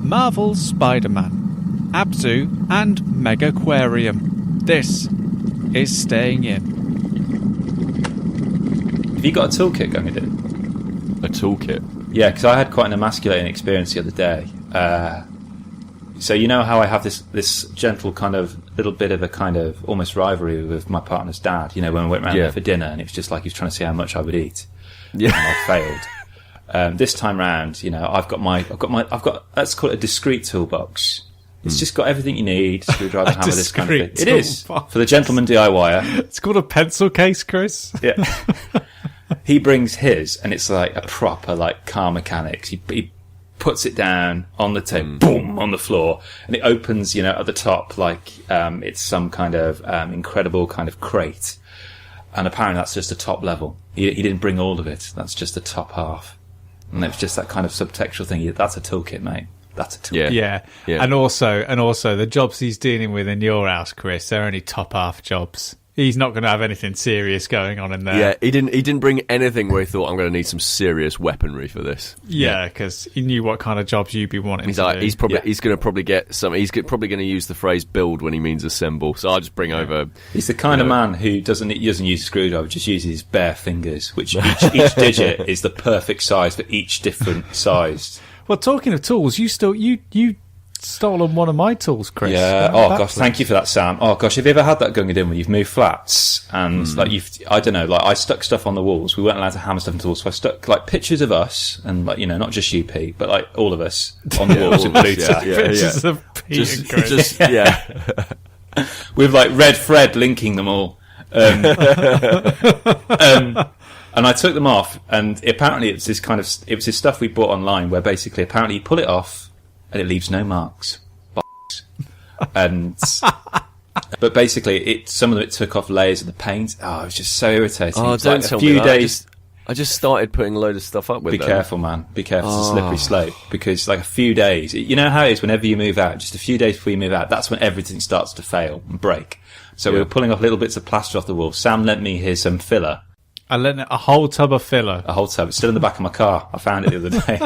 Marvel's Spider-Man, Abzû and Megaquarium. This is Staying In. Have you got a toolkit going in? A toolkit? Yeah, because I had quite an emasculating experience the other day. So you know how I have this gentle kind of little bit of a kind of almost rivalry with my partner's dad. You know, when we went round there for dinner, and it was just like he was trying to see how much I would eat. Yeah, and I failed. This time round, you know, I've got let's call it a discrete toolbox. It's just got everything you need: screwdriver, hammer, this kind of thing. It is for the gentleman DIYer. It's called a pencil case, Chris. Yeah. He brings his, and it's like a proper like car mechanics. He puts it down on the table, boom, on the floor, and it opens, you know, at the top like it's some kind of incredible kind of crate. And apparently that's just the top level. He didn't bring all of it. That's just the top half. And it's just that kind of subtextual thing. That's a toolkit, mate. That's a toolkit. Yeah. And also the jobs he's dealing with in your house, Chris, they're only top half jobs. He's not going to have anything serious going on in there. Yeah, he didn't bring anything where he thought, I'm going to need some serious weaponry for this. Yeah, because he knew what kind of jobs you'd be wanting. He's to like, do. he's going to probably get some. He's probably going to use the phrase "build" when he means assemble. So I'll just bring over. He's the kind of man who doesn't use a screwdriver, just uses his bare fingers, which each digit is the perfect size for each different size. Well, talking of tools, you stolen one of my tools, Chris. Yeah. Oh gosh, thank you for that, Sam. Oh gosh, have you ever had that going in when you've moved flats and like I don't know, like I stuck stuff on the walls. We weren't allowed to hammer stuff into the walls, so I stuck like pictures of us and like, you know, not just you, Pete, but like all of us on the walls in blue tape. Pictures of Pete and Chris. With like red thread linking them all. And I took them off, and apparently it was this stuff we bought online where basically apparently you pull it off and it leaves no marks. And but basically some of it took off layers of the paint. Oh, it was just so irritating. Oh, don't tell me that. I just started putting a load of stuff up with them. Be careful, man. Be careful. It's a slippery slope. Because like a few days, you know how it is whenever you move out, just a few days before you move out, that's when everything starts to fail and break. So we were pulling off little bits of plaster off the wall. Sam lent me his filler. I lent a whole tub of filler. A whole tub. It's still in the back of my car. I found it the other day.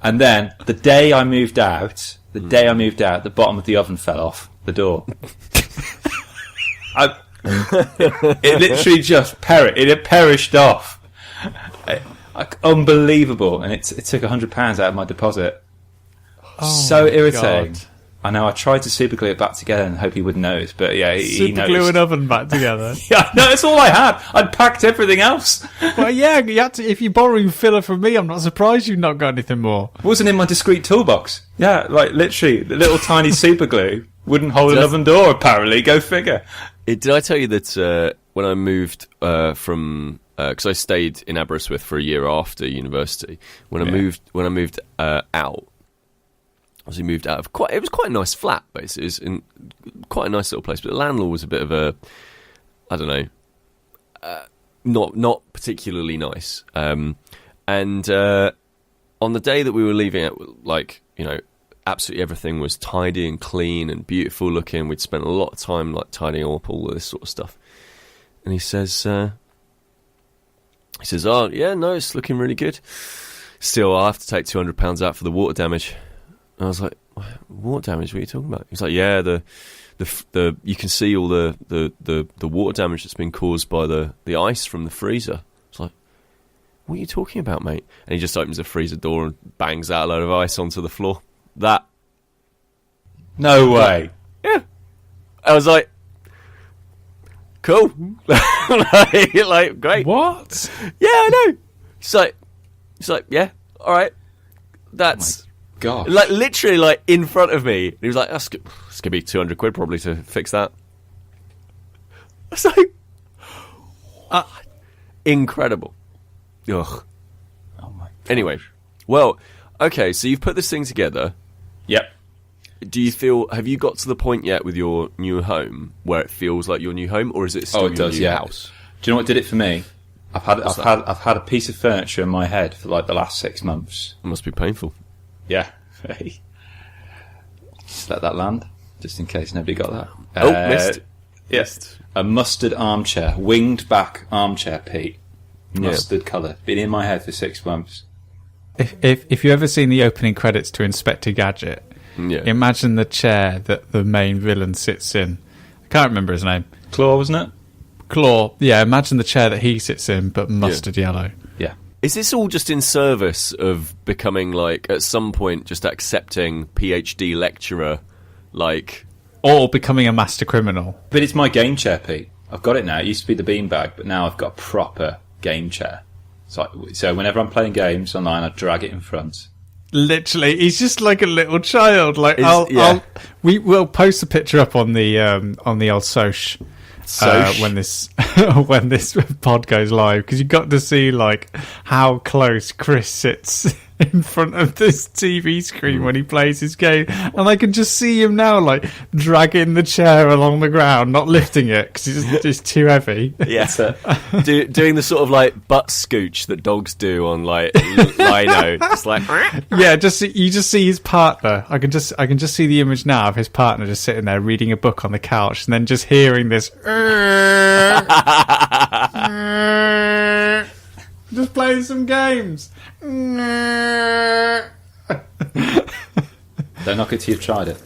And then the day I moved out, the bottom of the oven fell off the door. It literally just perished off. Unbelievable. And it took £100 out of my deposit. Oh, so irritating. God. I know, I tried to super glue it back together and hope he wouldn't notice, but yeah, he noticed. Super glue an oven back together. Yeah, no, that's all I had. I'd packed everything else. Well, yeah, you had to, if you're borrowing filler from me, I'm not surprised you've not got anything more. It wasn't in my discrete toolbox. Yeah, like literally, the little tiny super glue wouldn't hold an oven door, apparently. Go figure. Did I tell you that when I moved from... because I stayed in Aberystwyth for a year after university. When I moved out, obviously moved out of it was quite a nice flat, basically. It was in quite a nice little place, but the landlord was a bit of a, I don't know, not particularly nice. And on the day that we were leaving it, like, you know, absolutely everything was tidy and clean and beautiful looking. We'd spent a lot of time like tidying up all of this sort of stuff. And he says, oh yeah, no, it's looking really good. Still, I'll have to take £200 out for the water damage. And I was like, water damage? What are you talking about? He's like, yeah, the you can see all the water damage that's been caused by the ice from the freezer. It's like, what are you talking about, mate? And he just opens the freezer door and bangs out a load of ice onto the floor. That. No way. Yeah. I was like, cool. like, great. What? Yeah, I know. It's like, yeah, all right. That's... God, like literally, like in front of me. And he was like, "It's gonna be £200 probably to fix that." I was like, incredible. Ugh. Oh my. Anyway, well, okay. So you've put this thing together. Yep. Do you feel? Have you got to the point yet with your new home where it feels like your new home, or is it still your new house? Do you know what did it for me? I've had a piece of furniture in my head for like the last 6 months. It must be painful. Yeah. Just let that land, just in case nobody got that. Missed. Yes. A mustard armchair, winged back armchair, Pete. Mustard colour. Been in my head for 6 months. If you ever seen the opening credits to Inspector Gadget, imagine the chair that the main villain sits in. I can't remember his name. Claw, wasn't it? Claw. Yeah, imagine the chair that he sits in, but mustard yellow. Yeah. Is this all just in service of becoming, like, at some point, just accepting PhD lecturer, like... Or becoming a master criminal? But it's my game chair, Pete. I've got it now. It used to be the beanbag, but now I've got a proper game chair. So whenever I'm playing games online, I drag it in front. Literally, he's just like a little child. Like, we'll post a picture up on the old Soch. When this pod goes live, because you got to see like how close Kris sits in front of this TV screen when he plays his game, and I can just see him now like dragging the chair along the ground, not lifting it because it's just too heavy. Yeah, doing the sort of like butt scooch that dogs do on like lino. It's like you just see his partner. I can just see the image now of his partner just sitting there reading a book on the couch, and then just hearing this. Just playing some games. Don't knock it till you've tried it.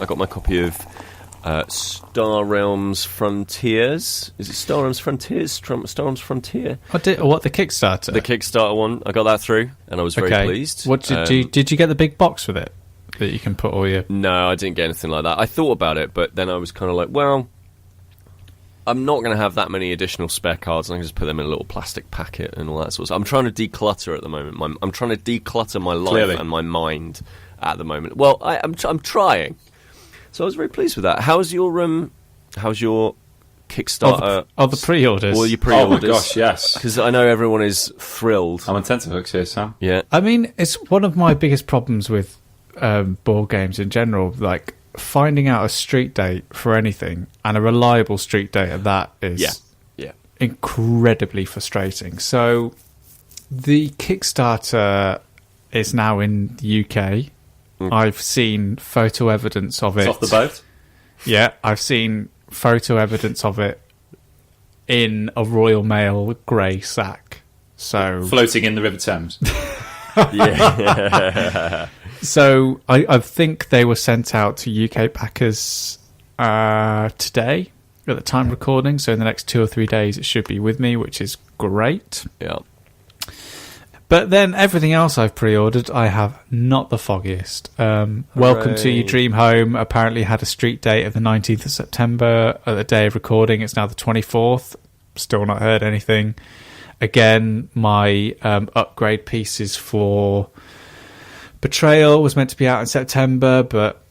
I got my copy of Star Realms Frontiers. Is it Star Realms Frontiers? Star Realms Frontier? What, the Kickstarter? The Kickstarter one. I got that through, and I was very pleased. What did you get the big box with it that you can put all your... No, I didn't get anything like that. I thought about it, but then I was kind of like, well... I'm not going to have that many additional spare cards, and I can just put them in a little plastic packet and all that sort of stuff. I'm trying to declutter at the moment. I'm trying to declutter my life and my mind at the moment. Well, I'm trying. So I was very pleased with that. How's your Kickstarter? The pre-orders? All your pre-orders? Oh my gosh, yes. Because I know everyone is thrilled. I'm on tenterhooks here, Sam. Yeah. I mean, it's one of my biggest problems with board games in general, like... Finding out a street date for anything, and a reliable street date at that, is incredibly frustrating. So the Kickstarter is now in the UK. I've seen photo evidence of it. It's off the boat? Yeah, I've seen photo evidence of it in a Royal Mail grey sack. So floating in the River Thames. Yeah. So I think they were sent out to UK backers today at the time recording. So in the next 2 or 3 days, it should be with me, which is great. Yeah. But then everything else I've pre-ordered, I have not the foggiest. Welcome to Your Dream Home apparently had a street date of the 19th of September at the day of recording. It's now the 24th. Still not heard anything. Again, my upgrade pieces for Betrayal was meant to be out in September, but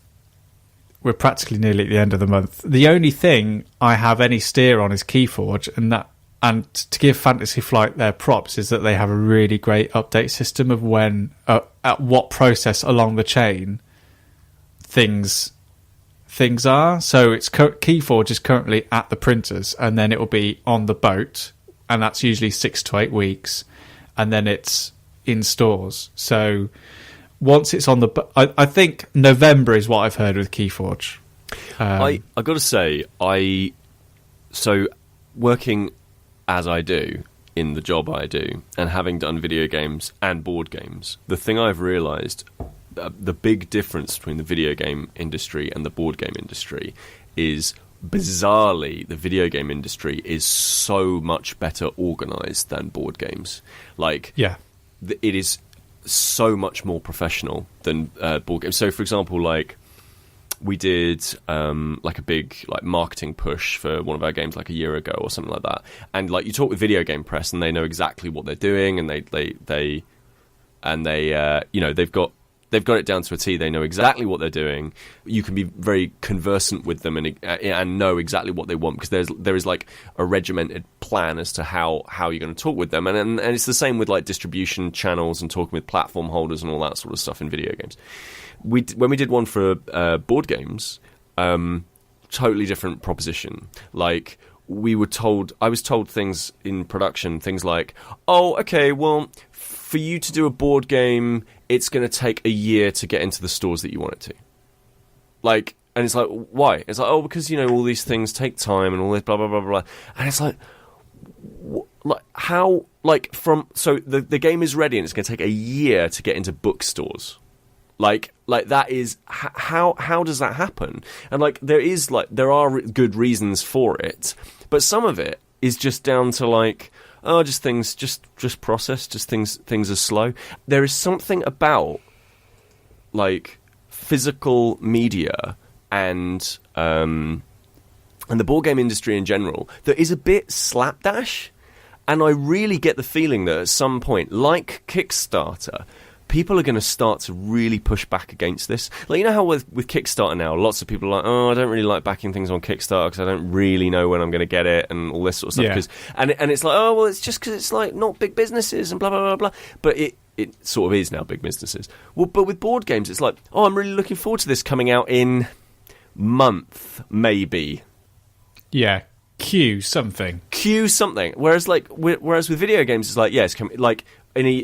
we're practically nearly at the end of the month. The only thing I have any steer on is Keyforge, and to give Fantasy Flight their props is that they have a really great update system of when, at what process along the chain things are. So it's Keyforge is currently at the printers, and then it will be on the boat, and that's usually 6 to 8 weeks, and then it's in stores. So once it's on I think November is what I've heard with Keyforge. I got to say, so working as I do in the job I do, and having done video games and board games, the thing I've realised, the big difference between the video game industry and the board game industry is, bizarrely, the video game industry is so much better organised than board games. Like, yeah, it is so much more professional than board games. So, for example, like, we did like a big like marketing push for one of our games like a year ago or something like that. And like you talk with video game press, and they know exactly what they're doing, and they you know, they've got it down to a T. They know exactly what they're doing. You can be very conversant with them and know exactly what they want, because there is like a regimented plan as to how you're going to talk with them. And it's the same with like distribution channels and talking with platform holders and all that sort of stuff in video games. When we did one for board games, totally different proposition. Like I was told things in production, things like, oh, okay, well, for you to do a board game, it's going to take a year to get into the stores that you want it to. Like, and it's like, why? It's like, oh, because, you know, all these things take time and all this blah, blah, blah, blah. And it's like, the game is ready and it's going to take a year to get into bookstores. Like that is how does that happen? And there are good reasons for it, but some of it is just down to just things, just process, just things are slow. There is something about physical media and the board game industry in general that is a bit slapdash, and I really get the feeling that at some point, like Kickstarter, people are going to start to really push back against this. You know how with Kickstarter now, lots of people are like, oh, I don't really like backing things on Kickstarter because I don't really know when I'm going to get it and all this sort of stuff. Yeah. And it's like, oh, well, it's just because it's not big businesses and blah, blah, blah, blah. But it sort of is now big businesses. Well, but with board games, it's like, oh, I'm really looking forward to this coming out in month, maybe. Yeah. Q something. Whereas with video games, it's like, yeah, it's coming,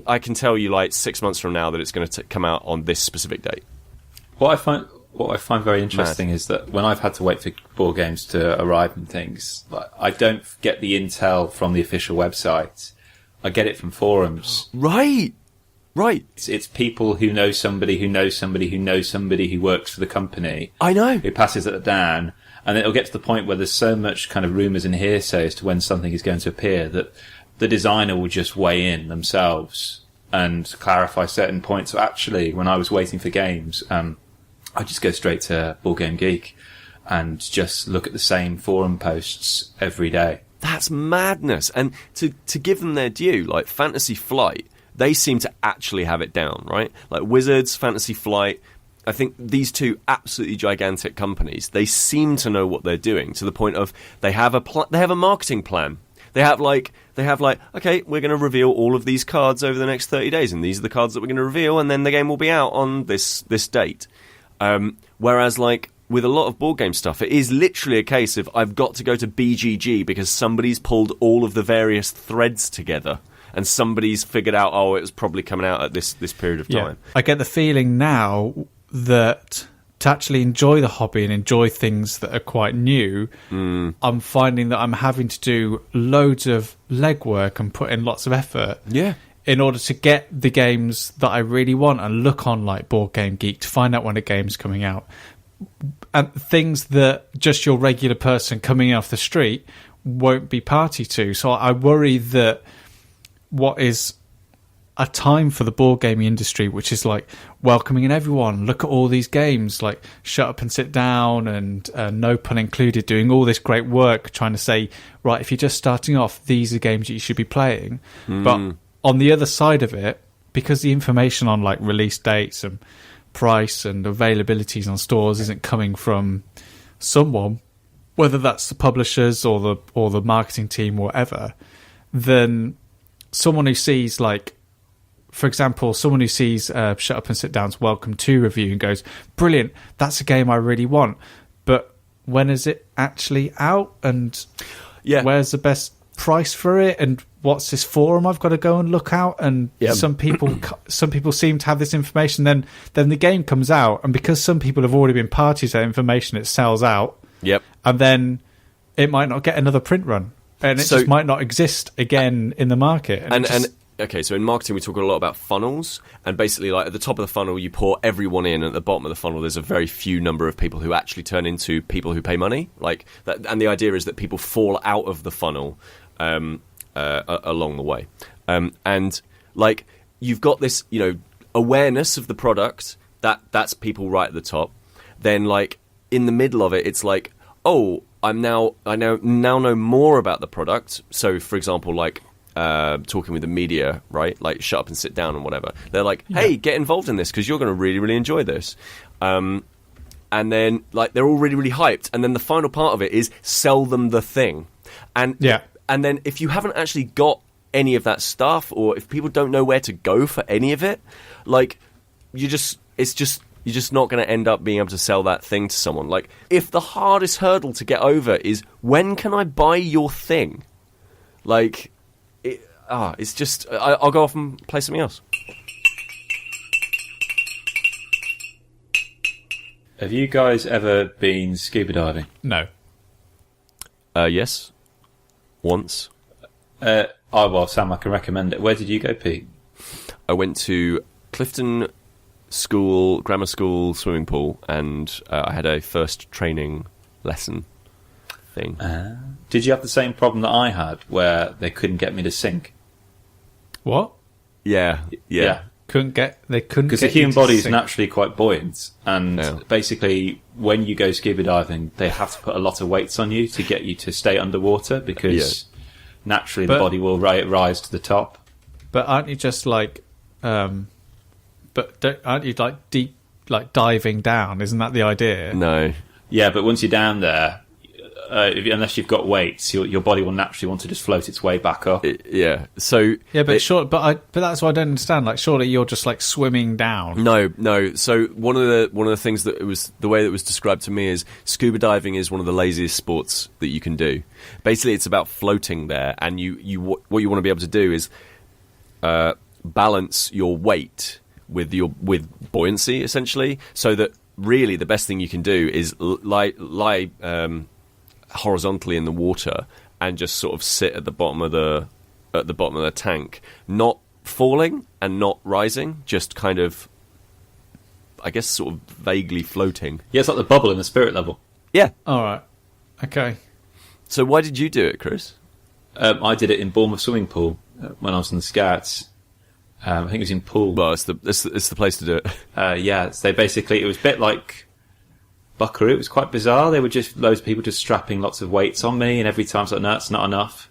I can tell you 6 months from now that it's going to come out on this specific date. What I find very interesting is that when I've had to wait for board games to arrive and things, I don't get the intel from the official website. I get it from forums. Right. It's people who know somebody who knows somebody who knows somebody who works for the company. I know. Who passes it down, and it'll get to the point where there's so much kind of rumours and hearsay as to when something is going to appear that the designer will just weigh in themselves and clarify certain points. So actually, when I was waiting for games, I just go straight to Board Game Geek and just look at the same forum posts every day. That's madness. And to give them their due, Fantasy Flight, they seem to actually have it down, right? Wizards, Fantasy Flight, I think these two absolutely gigantic companies, they seem to know what they're doing to the point of they have a marketing plan. They have okay, we're going to reveal all of these cards over the next 30 days, and these are the cards that we're going to reveal, and then the game will be out on this date. Whereas, with a lot of board game stuff, it is literally a case of I've got to go to BGG because somebody's pulled all of the various threads together, and somebody's figured out, oh, it was probably coming out at this period of time. Yeah. I get the feeling now that to actually enjoy the hobby and enjoy things that are quite new, I'm finding that I'm having to do loads of legwork and put in lots of effort in order to get the games that I really want and look on Board Game Geek to find out when a game's coming out. And things that just your regular person coming off the street won't be party to. So I worry that what is a time for the board gaming industry, which is welcoming in everyone, look at all these games, shut up and sit down, and no pun included, doing all this great work trying to say, right, if you're just starting off, these are games that you should be playing. But on the other side of it, because the information on release dates and price and availabilities on stores isn't coming from someone, whether that's the publishers or the marketing team or whatever, then someone who sees for example, someone who sees Shut Up and Sit Down's Welcome To review and goes, brilliant, that's a game I really want, but when is it actually out, and where's the best price for it, and what's this forum I've got to go and look out? And some people seem to have this information, then the game comes out, and because some people have already been party to that information, it sells out, and then it might not get another print run, and it just might not exist again in the market. Okay, so in marketing, we talk a lot about funnels, and basically, at the top of the funnel, you pour everyone in, and at the bottom of the funnel, there's a very few number of people who actually turn into people who pay money, that. And the idea is that people fall out of the funnel along the way, and you've got this, awareness of the product that's people right at the top. Then, in the middle of it, it's oh, I now know more about the product. So, for example, talking with the media, right? Shut Up and Sit Down and whatever. They're hey, get involved in this because you're going to really, really enjoy this. And then they're all really, really hyped. And then the final part of it is sell them the thing. And then if you haven't actually got any of that stuff, or if people don't know where to go for any of it, you're just not going to end up being able to sell that thing to someone. If the hardest hurdle to get over is, when can I buy your thing? It's just, I'll go off and play something else. Have you guys ever been scuba diving? No. Yes. Once. Well, Sam, I can recommend it. Where did you go, Pete? I went to Clifton grammar school swimming pool, and I had a first training lesson thing. Did you have the same problem that I had, where they couldn't get me to sink? What? Yeah. They couldn't Because the human body is naturally quite buoyant, and basically when you go scuba diving, they have to put a lot of weights on you to get you to stay underwater, because naturally the body will rise to the top. But aren't you just like, aren't you like deep, like diving down? Isn't that the idea? No. Yeah, but once you're down there, unless you've got weights, your body will naturally want to just float its way back up. So but that's what I don't understand. Like, surely you're just like swimming down. No. So one of the things that it was the way that it was described to me is scuba diving is one of the laziest sports that you can do. Basically, it's about floating there, and what you want to be able to do is balance your weight with buoyancy, essentially, so that really the best thing you can do is lie horizontally in the water and just sort of sit at the bottom of the tank, not falling and not rising, just kind of, I guess, sort of vaguely floating. Yeah, it's like the bubble in the spirit level. Yeah. All right. Okay. So why did you do it, Chris? I did it in Bournemouth swimming pool when I was in the Scouts. I think it was in Poole. Well, it's the place to do it. So it was a bit like Buckaroo. It was quite bizarre. They were just loads of people just strapping lots of weights on me, and every time it's like, no, it's not enough.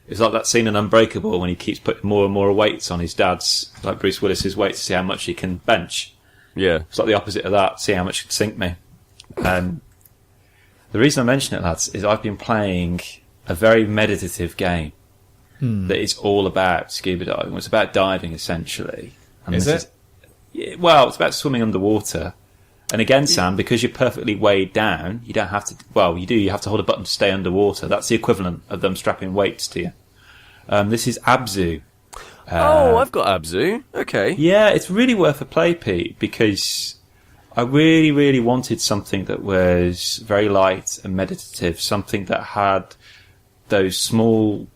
It's like that scene in Unbreakable when he keeps putting more and more weights on his dad's, like Bruce Willis's weights, to see how much he can bench. Yeah. It's like the opposite of that, see how much it can sink me. The reason I mention it, lads, is I've been playing a very meditative game that is all about scuba diving. It's about diving, essentially. And is it? Well, it's about swimming underwater. And again, Sam, because you're perfectly weighed down, you don't have to... Well, you do. You have to hold a button to stay underwater. That's the equivalent of them strapping weights to you. This is Abzû. I've got Abzû. Okay. Yeah, it's really worth a play, Pete, because I really, really wanted something that was very light and meditative, something that had those small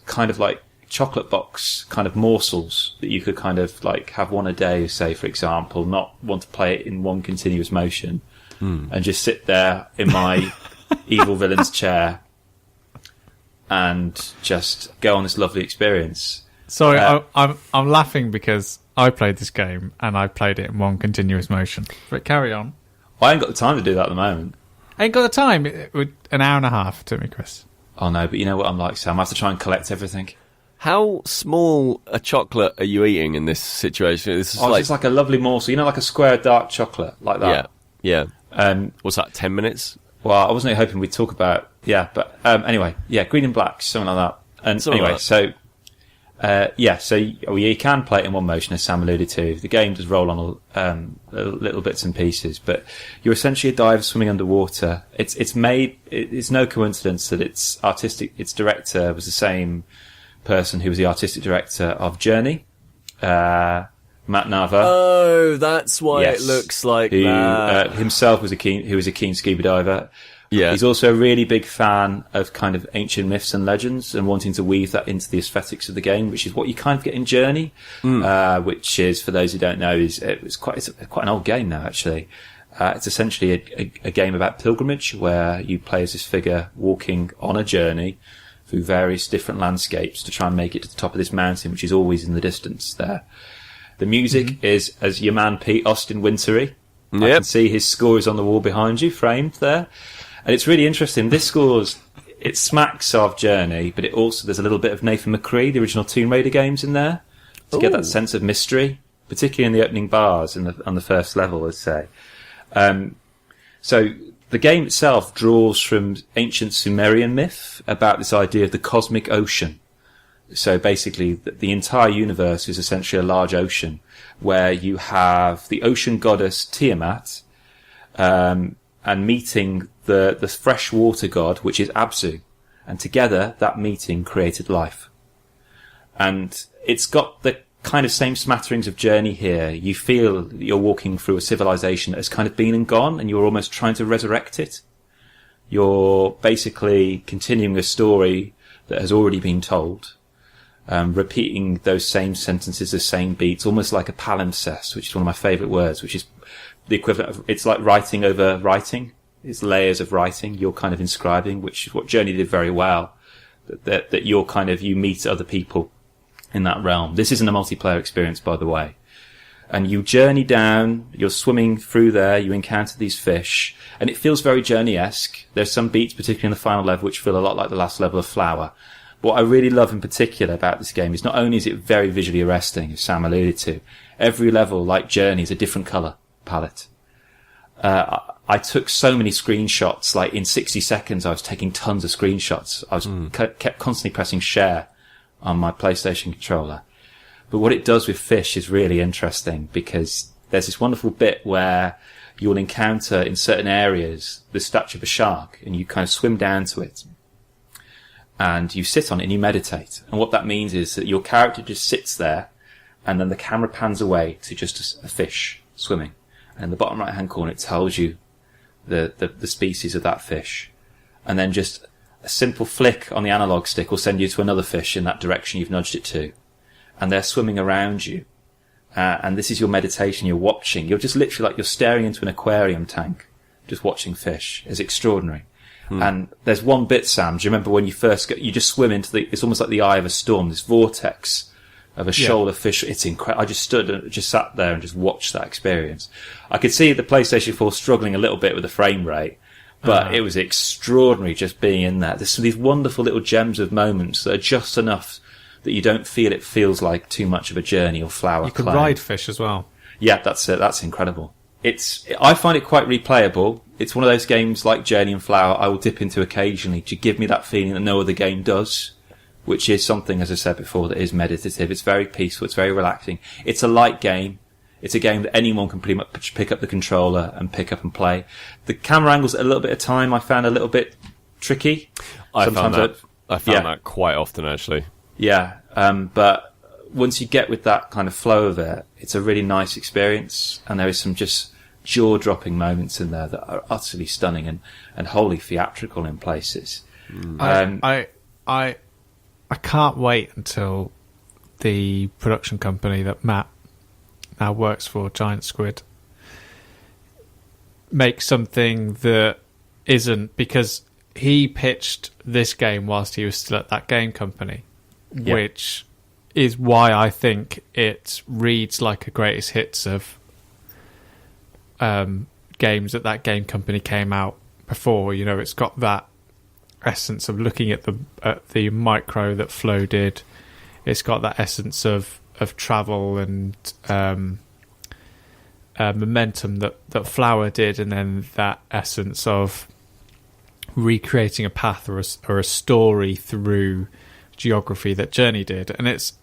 kind of like chocolate box kind of morsels that you could kind of like have one a day, say, for example, not want to play it in one continuous motion and just sit there in my evil villain's chair and just go on this lovely experience. Sorry, I'm laughing because I played this game and I played it in one continuous motion. But carry on. I ain't got the time to do that at the moment. I ain't got the time. It would an hour and a half it took me, Chris. Oh no, but you know what I'm like, Sam. I have to try and collect everything. How small a chocolate are you eating in this situation? This is it's just like a lovely morsel, you know, like a square dark chocolate, like that. Yeah. What's that, 10 minutes? Well, I wasn't hoping we'd talk about... Yeah, but anyway, green and black, something like that. And something anyway, like that. so you can play it in one motion, as Sam alluded to. The game does roll on little bits and pieces, but you're essentially a diver swimming underwater. It's no coincidence that its director was the same person who was the artistic director of Journey, Matt Nava. Oh, that's why it looks like that. Himself was a keen scuba diver. Yeah. He's also a really big fan of kind of ancient myths and legends and wanting to weave that into the aesthetics of the game, which is what you kind of get in Journey, which is, for those who don't know, it's quite an old game now, actually. It's essentially a game about pilgrimage where you play as this figure walking on a journey through various different landscapes to try and make it to the top of this mountain, which is always in the distance there. The music is, as your man Pete, Austin Wintory. Yep. I can see his score is on the wall behind you, framed there. And it's really interesting. This score's, it smacks of Journey, but there's a little bit of Nathan McCree, the original Tomb Raider games in there, to get that sense of mystery, particularly in the opening bars on the first level, I'd say. So the game itself draws from ancient Sumerian myth about this idea of the cosmic ocean. So basically, the entire universe is essentially a large ocean where you have the ocean goddess Tiamat, and meeting the freshwater god, which is Abzû. And together, that meeting created life. And it's got the kind of same smatterings of Journey here. You feel that you're walking through a civilization that has kind of been and gone, and you're almost trying to resurrect it. You're basically continuing a story that has already been told, repeating those same sentences, the same beats, almost like a palimpsest, which is one of my favourite words, which is the equivalent of, it's like writing over writing. It's layers of writing. You're kind of inscribing, which is what Journey did very well. That you're kind of, you meet other people in that realm. This isn't a multiplayer experience, by the way. And you journey down, you're swimming through there, you encounter these fish, and it feels very Journey-esque. There's some beats, particularly in the final level, which feel a lot like the last level of Flower. But what I really love in particular about this game is not only is it very visually arresting, as Sam alluded to, every level, like Journey, is a different colour palette. I took so many screenshots, like in 60 seconds I was taking tons of screenshots. I was kept constantly pressing share on my PlayStation controller. But what it does with fish is really interesting, because there's this wonderful bit where you'll encounter in certain areas the statue of a shark, and you kind of swim down to it and you sit on it and you meditate. And what that means is that your character just sits there, and then the camera pans away to just a fish swimming. And in the bottom right hand corner it tells you the species of that fish. And then just a simple flick on the analog stick will send you to another fish in that direction you've nudged it to. And they're swimming around you. And this is your meditation. You're watching. You're just literally like you're staring into an aquarium tank, just watching fish. It's extraordinary. And there's one bit, Sam, do you remember when you first you just swim into it's almost like the eye of a storm, this vortex of a shoal of fish. It's incredible. I just stood and just sat there and just watched that experience. I could see the PlayStation 4 struggling a little bit with the frame rate, but it was extraordinary just being in there. There's these wonderful little gems of moments that are just enough that you don't feel it feels like too much of a Journey or Flower. You can ride fish as well. Yeah, that's it. That's incredible. I find it quite replayable. It's one of those games like Journey and Flower I will dip into occasionally to give me that feeling that no other game does, which is something, as I said before, that is meditative. It's very peaceful. It's very relaxing. It's a light game. It's a game that anyone can pretty much pick up the controller and pick up and play. The camera angles at a little bit of time I found a little bit tricky. I found that quite often, actually. Yeah, but once you get with that kind of flow of it, it's a really nice experience, and there is some just jaw-dropping moments in there that are utterly stunning and wholly theatrical in places. I can't wait until the production company that Matt now works for, Giant Squid, makes something that isn't, because he pitched this game whilst he was still at that game company, which is why I think it reads like a greatest hits of games that game company came out before. You know, it's got that essence of looking at the micro that Flow did. It's got that essence of travel and momentum that Flower did, and then that essence of recreating a path or a story through geography that Journey did. And it's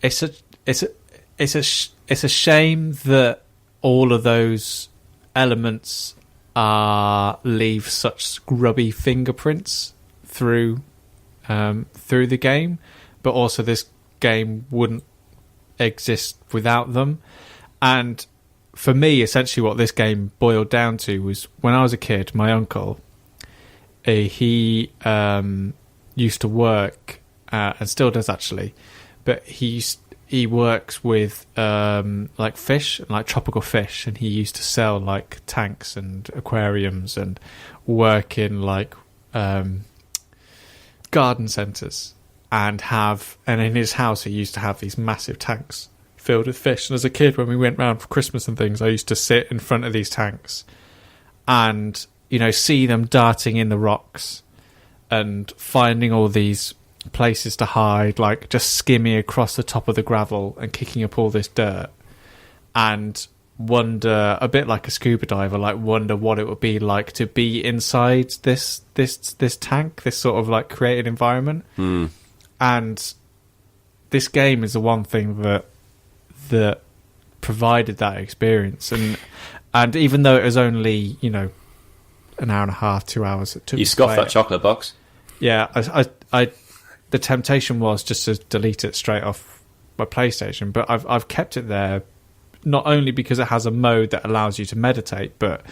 a shame that all of those elements leave such scrubby fingerprints through the game, but also this game wouldn't exist without them. And for me, essentially what this game boiled down to was, when I was a kid, my uncle, he used to work and still does actually, but he works with like fish, like tropical fish, and he used to sell like tanks and aquariums and work in like garden centres, and in his house he used to have these massive tanks filled with fish. And as a kid, when we went round for Christmas and things, I used to sit in front of these tanks and, you know, see them darting in the rocks and finding all these places to hide, like just skimming across the top of the gravel and kicking up all this dirt, and wonder, a bit like a scuba diver, like wonder what it would be like to be inside this tank, this sort of like created environment. And this game is the one thing that provided that experience. And even though it was only, you know, an hour and a half, 2 hours, it took. You scoffed that chocolate box. Yeah, I the temptation was just to delete it straight off my PlayStation, but I've kept it there, not only because it has a mode that allows you to meditate, but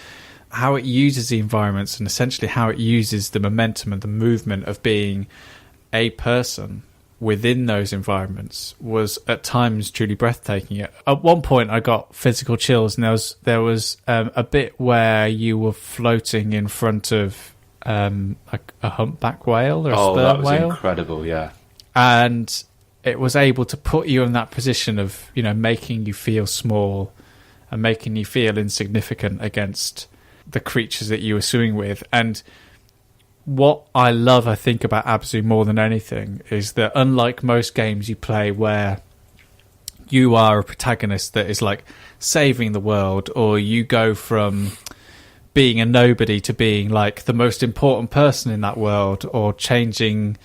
how it uses the environments and essentially how it uses the momentum and the movement of being a person within those environments was at times truly breathtaking. At one point, I got physical chills, and there was a bit where you were floating in front of a humpback whale or a sperm whale. Oh, that was incredible! Yeah, and it was able to put you in that position of, you know, making you feel small and making you feel insignificant against the creatures that you were swimming with. And what I love, I think, about Abzû more than anything is that, unlike most games you play where you are a protagonist that is like saving the world, or you go from being a nobody to being like the most important person in that world, or changing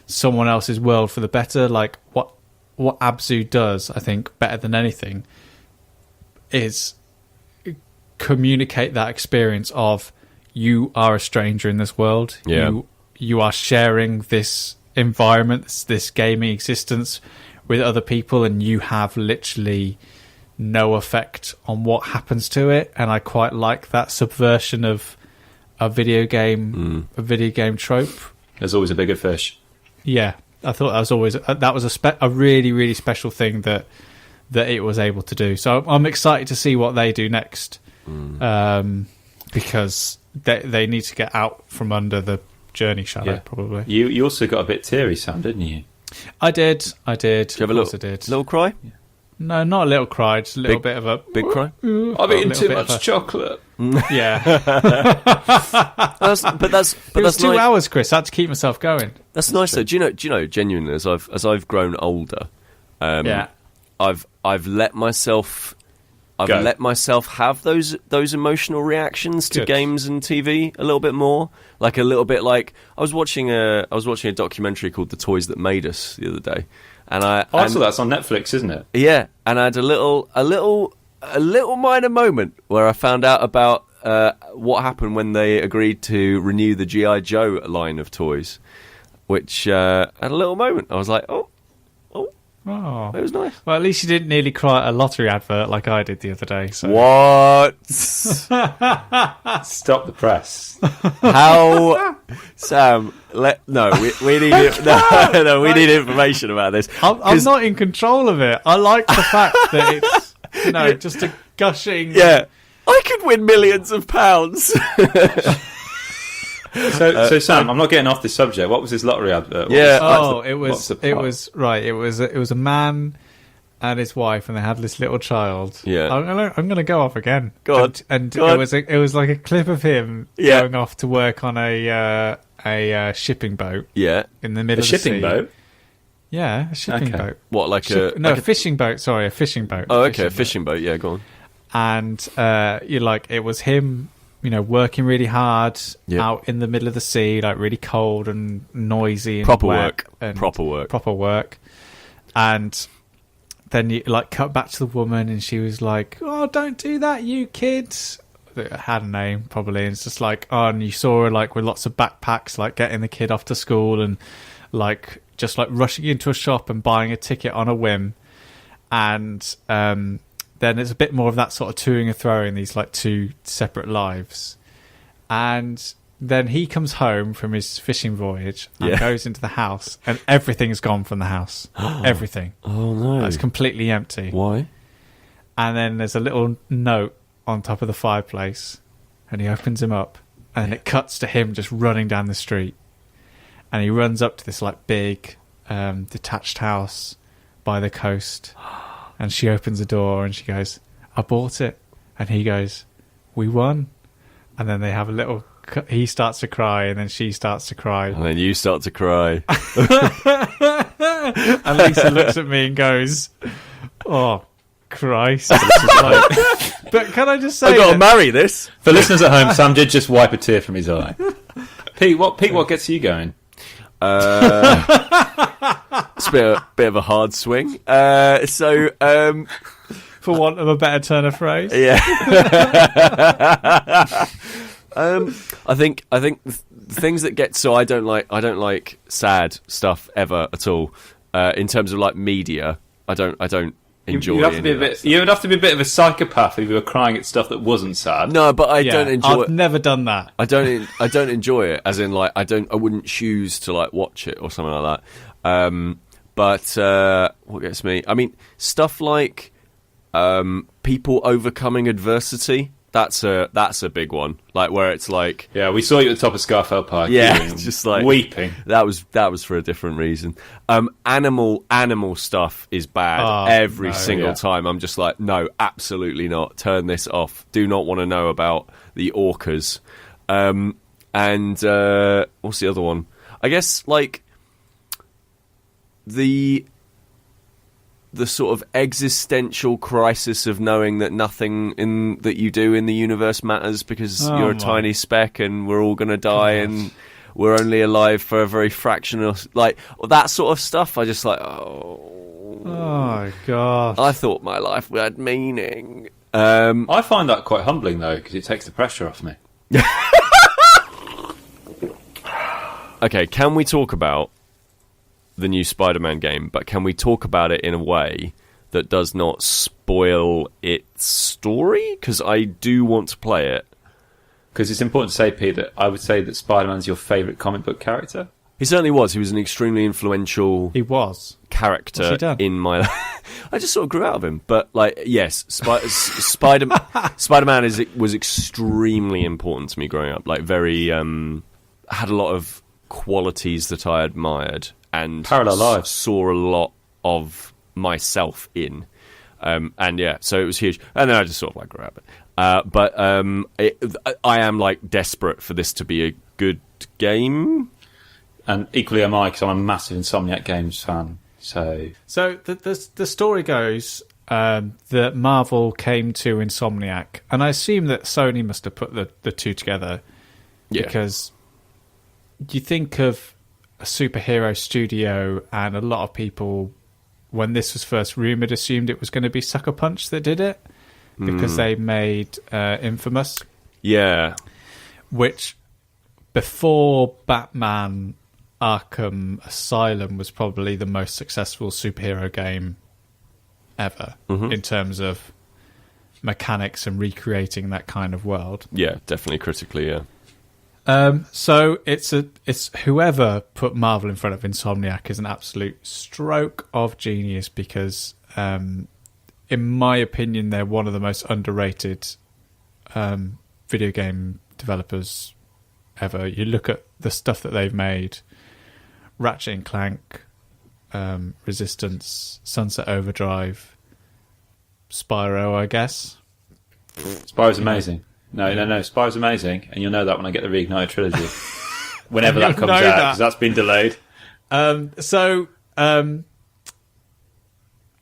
someone else's world for the better, like what Abzû does, I think, better than anything, is communicate that experience of, you are a stranger in this world. Yeah. You are sharing this environment, this gaming existence with other people, and you have literally no effect on what happens to it. And I quite like that subversion of a video game trope. There's always a bigger fish. Yeah, I thought that was a really, really special thing that it was able to do. So I'm excited to see what they do next, because they need to get out from under the journey shadow, probably. You also got a bit teary, Sam, didn't you? I did. Did you have a little cry? Yeah. No, not a little cry, just a little bit of a... Big cry? I've eaten too much chocolate. Yeah. But that's It was 2 nice. hours, Chris. I had to keep myself going. That's nice though. Do you know, genuinely, as I've grown older, I've let myself have those emotional reactions to games and TV a little bit more. Like a little bit like I was watching a documentary called The Toys That Made Us the other day. And I saw that's on Netflix, isn't it? Yeah, and I had a little minor moment where I found out about what happened when they agreed to renew the G.I. Joe line of toys, which had a little moment. I was like, oh, it was nice. Well, at least you didn't nearly cry at a lottery advert like I did the other day. So. What? Stop the press. How, Sam? We need we need information about this. I'm not in control of it. I like the fact that it's just a gushing. Yeah, I could win millions of pounds. So Sam, I'm not getting off this subject. What was this lottery advert? It was a man and his wife, and they had this little child. Yeah, I'm going to go off again. Go on. It was like a clip of him going off to work on a shipping boat. Yeah, in the middle of the sea. A shipping boat. Yeah, a shipping boat. What, a fishing boat? Sorry, a fishing boat. Oh, okay, a fishing boat. Yeah, go on. And it was him, working really hard out in the middle of the sea, like really cold and noisy and proper work. And then you cut back to the woman, and she was like, "Oh, don't do that, you kids." It had a name probably, and it's just like, and you saw her with lots of backpacks, getting the kid off to school, and just rushing into a shop and buying a ticket on a whim. And then there's a bit more of that sort of toing and throwing these two separate lives. And then he comes home from his fishing voyage and goes into the house, and everything's gone from the house. Everything. Oh no. It's completely empty. Why? And then there's a little note on top of the fireplace, and he opens him up, and it cuts to him just running down the street. And he runs up to this big detached house by the coast. And she opens the door and she goes, "I bought it." And he goes, "We won." And then they have a little... He starts to cry, and then she starts to cry. And then you start to cry. And Lisa looks at me and goes, "Oh, Christ." But can I just say... I've got to marry this. For listeners at home, Sam did just wipe a tear from his eye. Pete, what gets you going? It's a bit of a hard swing. For want of a better turn of phrase. Yeah. I think things that get... So I don't like sad stuff ever at all. In terms of media, I don't enjoy. You'd have to be a bit of a psychopath if you were crying at stuff that wasn't sad. No, but I don't enjoy it. I've never done that. I don't enjoy it, as in, like, I wouldn't choose to, like, watch it or something like that. But what gets me? I mean, stuff like people overcoming adversity. That's a big one. Like, where it's like, yeah, we saw you at the top of Scarfell Park. yeah, just like weeping. That was for a different reason. Animal stuff is bad every single time. I'm just like, no, absolutely not. Turn this off. Do not want to know about the orcas. And what's the other one? I guess, like, the sort of existential crisis of knowing that nothing that you do in the universe matters because you're a tiny speck and we're all going to die and we're only alive for a very fractional, like, that sort of stuff. I just like, oh god, I thought my life had meaning. I find that quite humbling though, because it takes the pressure off me. Okay, can we talk about the new Spider-Man game, but can we talk about it in a way that does not spoil its story? Because I do want to play it. Because it's important to say, Pete, that I would say that Spider-Man's your favourite comic book character. He certainly was. He was an extremely influential character in my life. I just sort of grew out of him. But, like, yes, Spider-Man was extremely important to me growing up. Like, very... had a lot of qualities that I admired. And parallel lives. Saw a lot of myself in, and yeah, so it was huge. And then I just sort of like grew up. But I am like desperate for this to be a good game, and equally am I, because I'm a massive Insomniac Games fan. So the story goes that Marvel came to Insomniac, and I assume that Sony must have put the two together, because you think of a superhero studio, and a lot of people, when this was first rumoured, assumed it was going to be Sucker Punch that did it, because they made Infamous. Yeah. Which, before Batman Arkham Asylum, was probably the most successful superhero game ever, in terms of mechanics and recreating that kind of world. Yeah, definitely critically, yeah. So it's whoever put Marvel in front of Insomniac is an absolute stroke of genius, because in my opinion they're one of the most underrated video game developers ever. You look at the stuff that they've made: Ratchet and Clank, Resistance, Sunset Overdrive, Spyro, I guess. Spyro's amazing. No, Spyro's amazing, and you'll know that when I get the Reignited trilogy. Whenever that comes out, because that's been delayed. And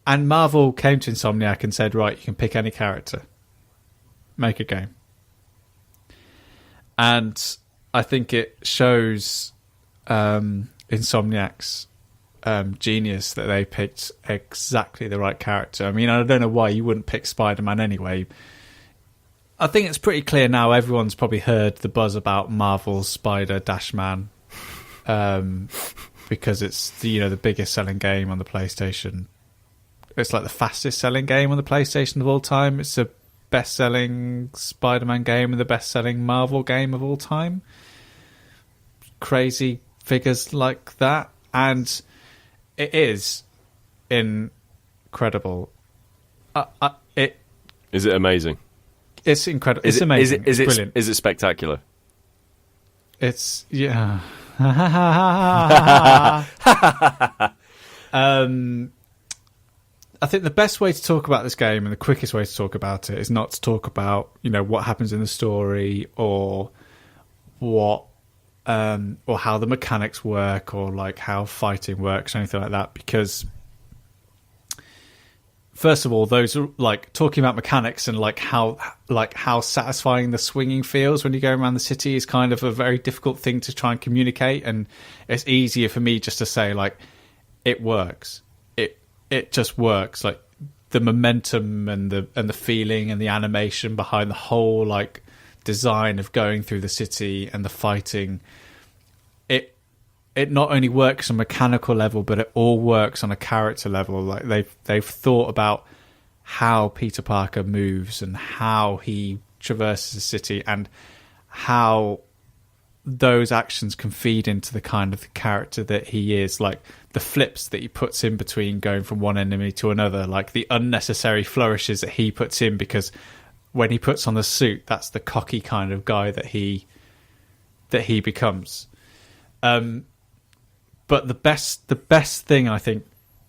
Marvel came to Insomniac and said, right, you can pick any character. Make a game. And I think it shows Insomniac's genius that they picked exactly the right character. I mean, I don't know why you wouldn't pick Spider-Man anyway. I think it's pretty clear now. Everyone's probably heard the buzz about Marvel's Spider-Man, because it's the biggest selling game on the PlayStation. It's like the fastest selling game on the PlayStation of all time. It's the best selling Spider-Man game and the best selling Marvel game of all time. Crazy figures like that, and it is incredible. Is it amazing? It's incredible. It's amazing. It's brilliant. Is it spectacular? It's yeah. I think the best way to talk about this game, and the quickest way to talk about it, is not to talk about what happens in the story, or what or how the mechanics work, or like how fighting works, or anything like that, because first of all, those are like talking about mechanics, and like how satisfying the swinging feels when you go around the city is kind of a very difficult thing to try and communicate. And it's easier for me just to say, like, it works. It just works. Like the momentum and the feeling and the animation behind the whole like design of going through the city and the fighting. it not only works on a mechanical level, but it all works on a character level. Like they've thought about how Peter Parker moves and how he traverses the city and how those actions can feed into the kind of the character that he is, like the flips that he puts in between going from one enemy to another, like the unnecessary flourishes that he puts in, because when he puts on the suit, that's the cocky kind of guy that he becomes. But the best thing I think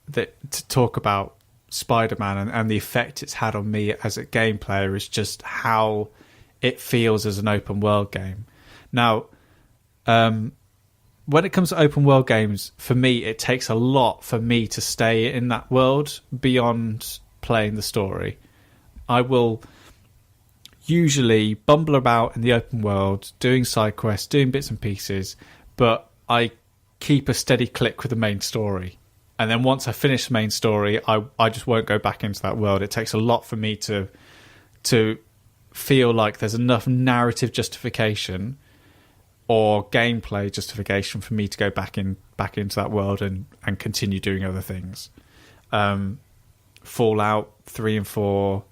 that to talk about Spider-Man and the effect it's had on me as a game player is just how it feels as an open world game. Now, when it comes to open world games, for me, it takes a lot for me to stay in that world beyond playing the story. I will usually bumble about in the open world, doing side quests, doing bits and pieces, but I keep a steady click with the main story. And then once I finish the main story, I just won't go back into that world. It takes a lot for me to feel like there's enough narrative justification or gameplay justification for me to go back into that world and continue doing other things. Fallout 3 and 4,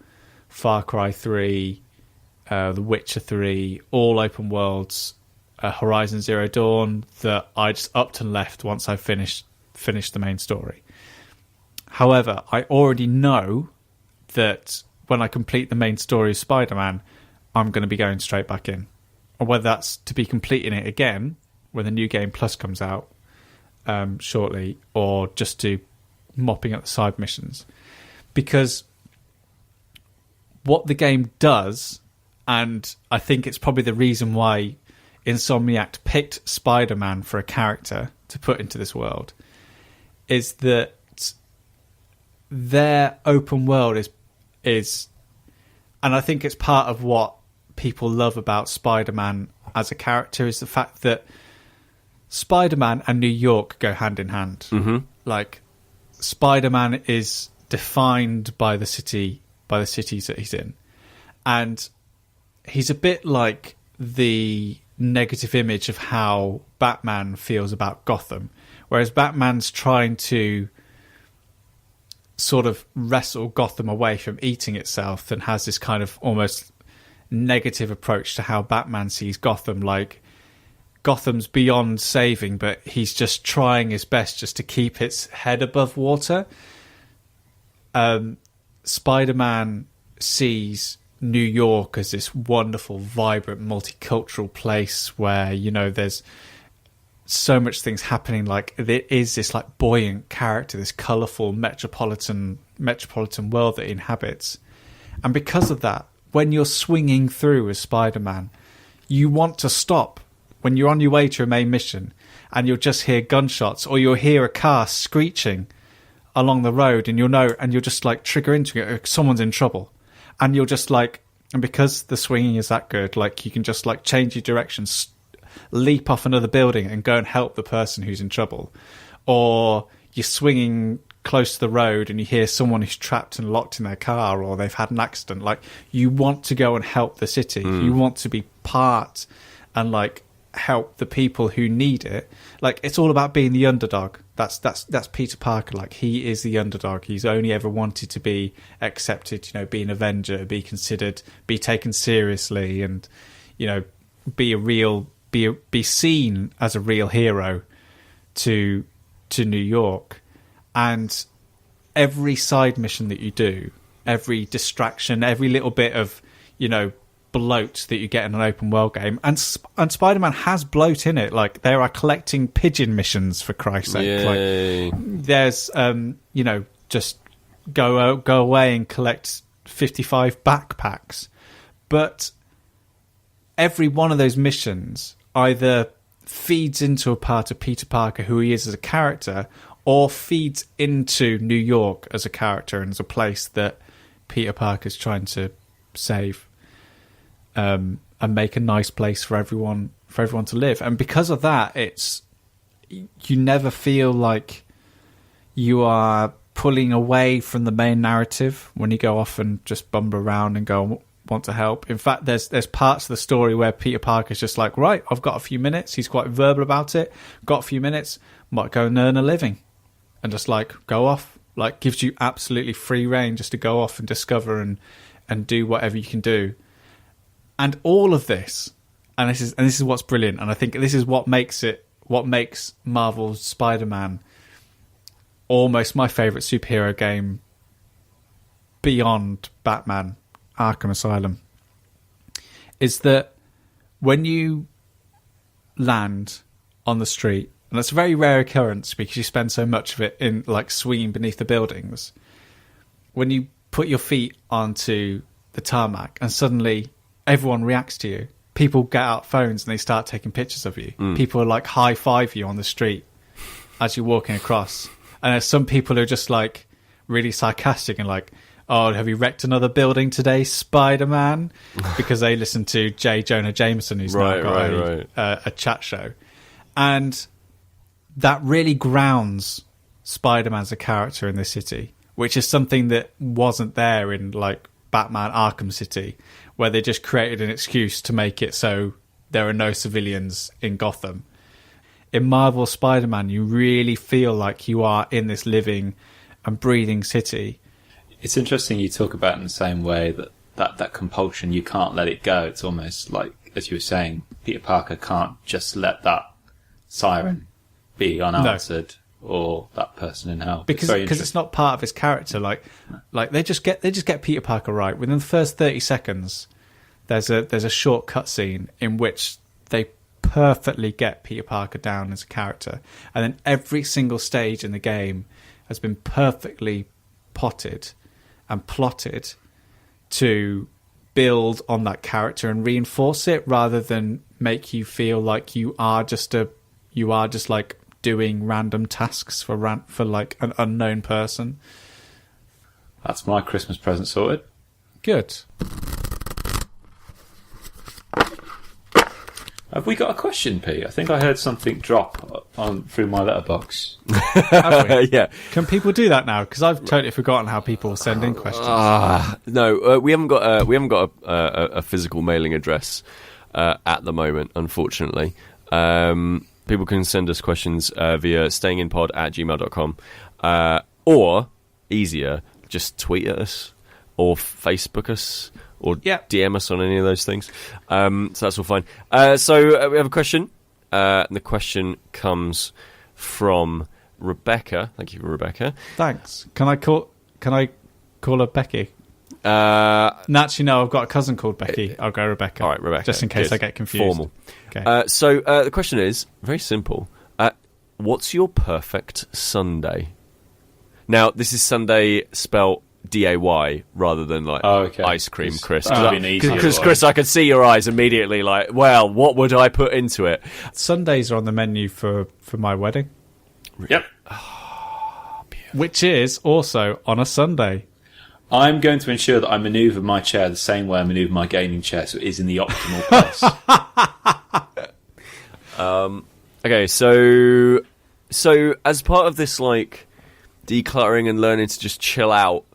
Far Cry 3, The Witcher 3, all open worlds, Horizon Zero Dawn, that I just upped and left once I finished the main story. However, I already know that when I complete the main story of Spider-Man, I'm going to be going straight back in. Or whether that's to be completing it again when the New Game Plus comes out shortly, or just to mopping up the side missions. Because what the game does, and I think it's probably the reason why Insomniac picked Spider-Man for a character to put into this world, is that their open world is, and I think it's part of what people love about Spider-Man as a character, is the fact that Spider-Man and New York go hand in hand. Mm-hmm. Like, Spider-Man is defined by the cities that he's in, and he's a bit like the negative image of how Batman feels about Gotham, whereas Batman's trying to sort of wrestle Gotham away from eating itself and has this kind of almost negative approach to how Batman sees Gotham. Like, Gotham's beyond saving, but he's just trying his best just to keep its head above water. Spider-Man sees New York as this wonderful, vibrant, multicultural place where, you know, there's so much things happening. Like, there is this like buoyant character, this colourful metropolitan world that he inhabits. And because of that, when you're swinging through as Spider-Man, you want to stop when you're on your way to a main mission and you'll just hear gunshots, or you'll hear a car screeching along the road, and you'll just like trigger into it, someone's in trouble. And you're just like, and because the swinging is that good, like, you can just like change your direction, leap off another building and go and help the person who's in trouble. Or you're swinging close to the road and you hear someone who's trapped and locked in their car, or they've had an accident. Like, you want to go and help the city. You want to be part and like help the people who need it. Like, it's all about being the underdog. That's Peter Parker. Like, he is the underdog. He's only ever wanted to be accepted, you know, be an Avenger, be considered, be taken seriously, and, you know, be seen as a real hero to New York. And every side mission that you do, every distraction, every little bit of, you know, bloat that you get in an open world game, and Spider-Man has bloat in it. Like, there are collecting pigeon missions, for Christ's sake. Yay. Like, there's you know, just go away and collect 55 backpacks. But every one of those missions either feeds into a part of Peter Parker, who he is as a character, or feeds into New York as a character and as a place that Peter Parker's trying to save. And make a nice place for everyone to live. And because of that, you never feel like you are pulling away from the main narrative when you go off and just bumble around and go want to help. In fact, there's parts of the story where Peter Parker's just like, right, I've got a few minutes. He's quite verbal about it. Got a few minutes, might go and earn a living, and just like go off. Like gives you absolutely free reign just to go off and discover and do whatever you can do. And all of this, and this is what's brilliant, and I think this is what makes Marvel's Spider-Man almost my favourite superhero game beyond Batman Arkham Asylum, is that when you land on the street, and that's a very rare occurrence because you spend so much of it in like swinging beneath the buildings, when you put your feet onto the tarmac and suddenly everyone reacts to you. People get out phones and they start taking pictures of you. People are like high-five you on the street as you're walking across. And there's some people who are just like really sarcastic and like, oh, have you wrecked another building today, Spider-Man? Because they listen to J. Jonah Jameson, who's now got a chat show. And that really grounds Spider-Man as a character in this city, which is something that wasn't there in like Batman Arkham City, where they just created an excuse to make it so there are no civilians in Gotham. In Marvel Spider-Man, you really feel like you are in this living and breathing city. It's interesting you talk about it in the same way that compulsion, you can't let it go. It's almost like, as you were saying, Peter Parker can't just let that siren be unanswered. No. Or that person in hell, because it's not part of his character. Like they just get Peter Parker right within the first 30 seconds. There's a short cut scene in which they perfectly get Peter Parker down as a character, and then every single stage in the game has been perfectly potted and plotted to build on that character and reinforce it, rather than make you feel like you are just like doing random tasks for like an unknown person. That's my Christmas present sorted. Good. Have we got a question, Pete? I think I heard something drop through my letterbox. Yeah. Can people do that now? Because I've totally forgotten how people send in questions. No, we haven't got a physical mailing address at the moment, unfortunately. People can send us questions via stayinginpod@gmail.com, or easier, just tweet at us or Facebook us or DM us on any of those things. So that's all fine. So we have a question, and the question comes from Rebecca. Thank you, Rebecca. Thanks. Can I call her Becky? Naturally, no. I've got a cousin called Becky. I'll go Rebecca. All right, Rebecca. Just in case I get confused. Formal. Okay. So the question is very simple. What's your perfect Sunday? Now, this is Sunday spelt D-A-Y rather than like ice cream, Chris. Because Chris, I could see your eyes immediately like, well, what would I put into it? Sundays are on the menu for my wedding. Yep. Oh, which is also on a Sunday. I'm going to ensure that I manoeuvre my chair the same way I manoeuvre my gaming chair, so it is in the optimal place. Okay, so as part of this like decluttering and learning to just chill out,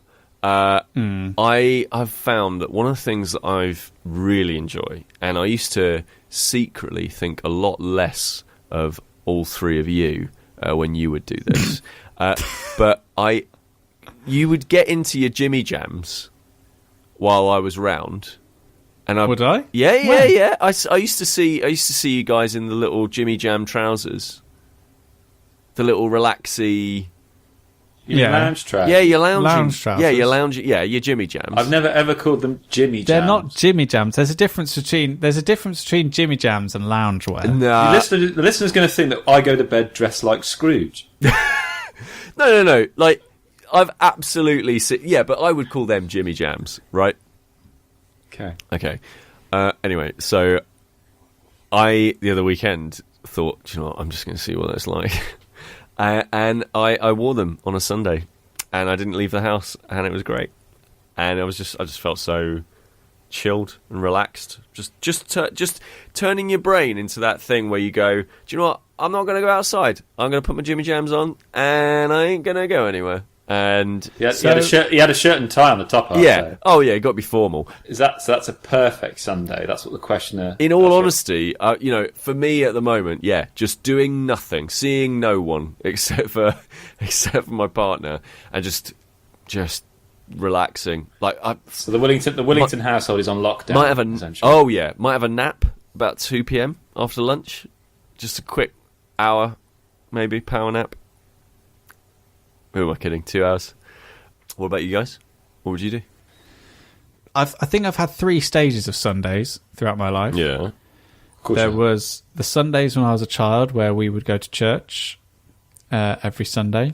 I've found that one of the things that I've really enjoyed, and I used to secretly think a lot less of all three of you when you would do this, but you would get into your Jimmy Jams while I was round, and would I? Yeah. I used to see you guys in the little Jimmy Jam trousers, the little relaxy. Your lounge trousers. Yeah, your lounge trousers. Yeah, your lounge. Yeah, your Jimmy Jams. I've never ever called them Jimmy Jams. They're not Jimmy Jams. There's a difference between Jimmy Jams and loungewear. Nah. The listener's going to think that I go to bed dressed like Scrooge. No. Like, I've absolutely but I would call them Jimmy Jams, right? Okay. Anyway, so the other weekend thought, you know what, I'm just going to see what that's like. And I wore them on a Sunday, and I didn't leave the house, and it was great. And I just felt so chilled and relaxed. Just turning your brain into that thing where you go, do you know what? I'm not going to go outside. I'm going to put my Jimmy Jams on, and I ain't going to go anywhere. And he had a shirt and tie on the top. Yeah. Oh, yeah. It got to be formal. So that's a perfect Sunday. That's what the questioner. In all honesty, for me at the moment, just doing nothing, seeing no one except for my partner, and just relaxing. So the Willington household is on lockdown. Might have a nap about 2 p.m. after lunch, just a quick hour, maybe power nap. Who am I kidding? 2 hours. What about you guys? What would you do? I think I've had 3 stages of Sundays throughout my life. Yeah. There was the Sundays when I was a child where we would go to church every Sunday.